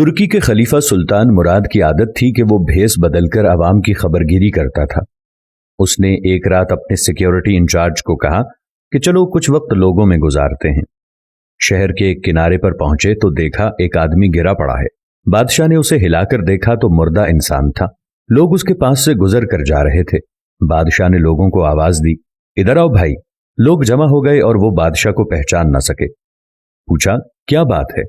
ترکی کے خلیفہ سلطان مراد کی عادت تھی کہ وہ بھیس بدل کر عوام کی خبرگیری کرتا تھا۔ اس نے ایک رات اپنے سیکیورٹی انچارج کو کہا کہ چلو کچھ وقت لوگوں میں گزارتے ہیں۔ شہر کے ایک کنارے پر پہنچے تو دیکھا ایک آدمی گرا پڑا ہے۔ بادشاہ نے اسے ہلا کر دیکھا تو مردہ انسان تھا۔ لوگ اس کے پاس سے گزر کر جا رہے تھے۔ بادشاہ نے لوگوں کو آواز دی، ادھر آؤ بھائی۔ لوگ جمع ہو گئے اور وہ بادشاہ کو پہچان نہ سکے۔ پوچھا کیا بات ہے؟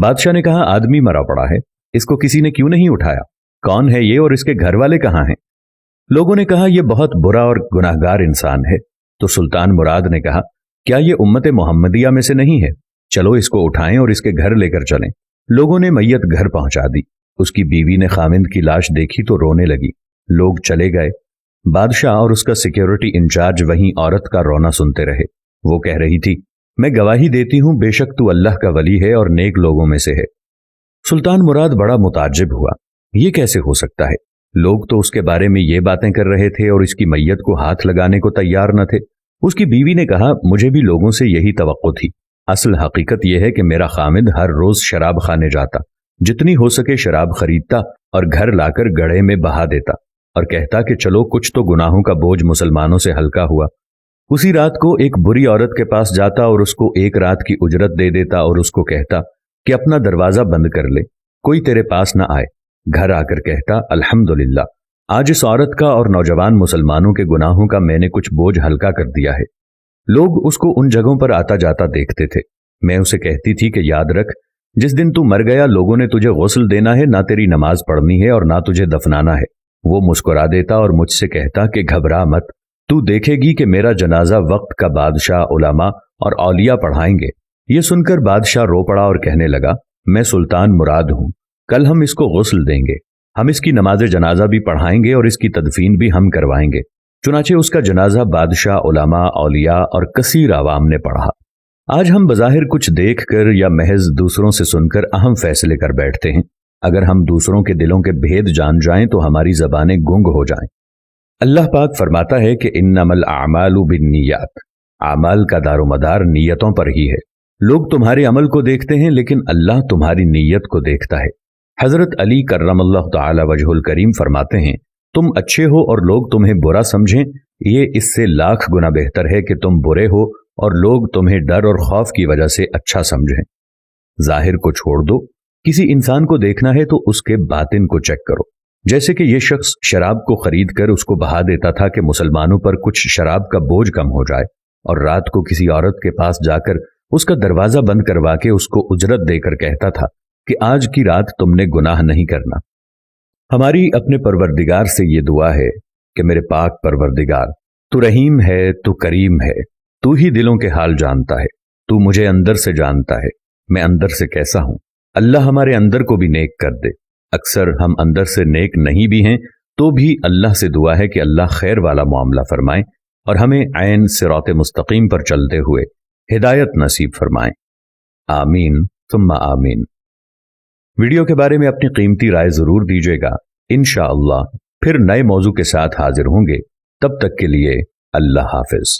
بادشاہ نے کہا آدمی مرا پڑا ہے، اس کو کسی نے کیوں نہیں اٹھایا؟ کون ہے یہ اور اس کے گھر والے کہاں ہیں؟ لوگوں نے کہا یہ بہت برا اور گناہگار انسان ہے۔ تو سلطان مراد نے کہا کیا یہ امت محمدیہ میں سے نہیں ہے؟ چلو اس کو اٹھائیں اور اس کے گھر لے کر چلیں۔ لوگوں نے میت گھر پہنچا دی۔ اس کی بیوی نے خامند کی لاش دیکھی تو رونے لگی۔ لوگ چلے گئے۔ بادشاہ اور اس کا سیکیورٹی انچارج وہیں عورت کا رونا سنتے رہے۔ وہ کہہ رہی تھی میں گواہی دیتی ہوں بے شک تو اللہ کا ولی ہے اور نیک لوگوں میں سے ہے۔ سلطان مراد بڑا متعجب ہوا، یہ کیسے ہو سکتا ہے؟ لوگ تو اس کے بارے میں یہ باتیں کر رہے تھے اور اس کی میت کو ہاتھ لگانے کو تیار نہ تھے۔ اس کی بیوی نے کہا مجھے بھی لوگوں سے یہی توقع تھی۔ اصل حقیقت یہ ہے کہ میرا خامد ہر روز شراب خانے جاتا، جتنی ہو سکے شراب خریدتا اور گھر لا کر گڑھے میں بہا دیتا اور کہتا کہ چلو کچھ تو گناہوں کا بوجھ مسلمانوں سے ہلکا ہوا۔ اسی رات کو ایک بری عورت کے پاس جاتا اور اس کو ایک رات کی اجرت دے دیتا اور اس کو کہتا کہ اپنا دروازہ بند کر لے، کوئی تیرے پاس نہ آئے۔ گھر آ کر کہتا الحمدللہ، آج اس عورت کا اور نوجوان مسلمانوں کے گناہوں کا میں نے کچھ بوجھ ہلکا کر دیا ہے۔ لوگ اس کو ان جگہوں پر آتا جاتا دیکھتے تھے۔ میں اسے کہتی تھی کہ یاد رکھ، جس دن تو مر گیا لوگوں نے تجھے غسل دینا ہے، نہ تیری نماز پڑھنی ہے اور نہ تجھے دفنانا ہے۔ وہ مسکرا دیتا اور مجھ سے کہتا کہ گھبرا مت، تو دیکھے گی کہ میرا جنازہ وقت کا بادشاہ، علماء اور اولیاء پڑھائیں گے۔ یہ سن کر بادشاہ رو پڑا اور کہنے لگا میں سلطان مراد ہوں، کل ہم اس کو غسل دیں گے، ہم اس کی نماز جنازہ بھی پڑھائیں گے اور اس کی تدفین بھی ہم کروائیں گے۔ چنانچہ اس کا جنازہ بادشاہ، علماء، اولیاء اور کثیر عوام نے پڑھا۔ آج ہم بظاہر کچھ دیکھ کر یا محض دوسروں سے سن کر اہم فیصلے کر بیٹھتے ہیں۔ اگر ہم دوسروں کے دلوں کے بھید جان جائیں تو ہماری زبانیں گنگ ہو جائیں۔ اللہ پاک فرماتا ہے کہ انما الاعمال بالنیات، اعمال کا دار و مدار نیتوں پر ہی ہے۔ لوگ تمہارے عمل کو دیکھتے ہیں لیکن اللہ تمہاری نیت کو دیکھتا ہے۔ حضرت علی کرم اللہ تعالی وجہ الکریم فرماتے ہیں تم اچھے ہو اور لوگ تمہیں برا سمجھیں، یہ اس سے لاکھ گنا بہتر ہے کہ تم برے ہو اور لوگ تمہیں ڈر اور خوف کی وجہ سے اچھا سمجھیں۔ ظاہر کو چھوڑ دو، کسی انسان کو دیکھنا ہے تو اس کے باطن کو چیک کرو۔ جیسے کہ یہ شخص شراب کو خرید کر اس کو بہا دیتا تھا کہ مسلمانوں پر کچھ شراب کا بوجھ کم ہو جائے، اور رات کو کسی عورت کے پاس جا کر اس کا دروازہ بند کروا کے اس کو اجرت دے کر کہتا تھا کہ آج کی رات تم نے گناہ نہیں کرنا۔ ہماری اپنے پروردگار سے یہ دعا ہے کہ میرے پاک پروردگار، تو رحیم ہے، تو کریم ہے، تو ہی دلوں کے حال جانتا ہے، تو مجھے اندر سے جانتا ہے، میں اندر سے کیسا ہوں۔ اللہ ہمارے اندر کو بھی نیک کر دے۔ اکثر ہم اندر سے نیک نہیں بھی ہیں تو بھی اللہ سے دعا ہے کہ اللہ خیر والا معاملہ فرمائے اور ہمیں عین صراط مستقیم پر چلتے ہوئے ہدایت نصیب فرمائیں۔ آمین ثم آمین۔ ویڈیو کے بارے میں اپنی قیمتی رائے ضرور دیجیے گا۔ انشاءاللہ پھر نئے موضوع کے ساتھ حاضر ہوں گے، تب تک کے لیے اللہ حافظ۔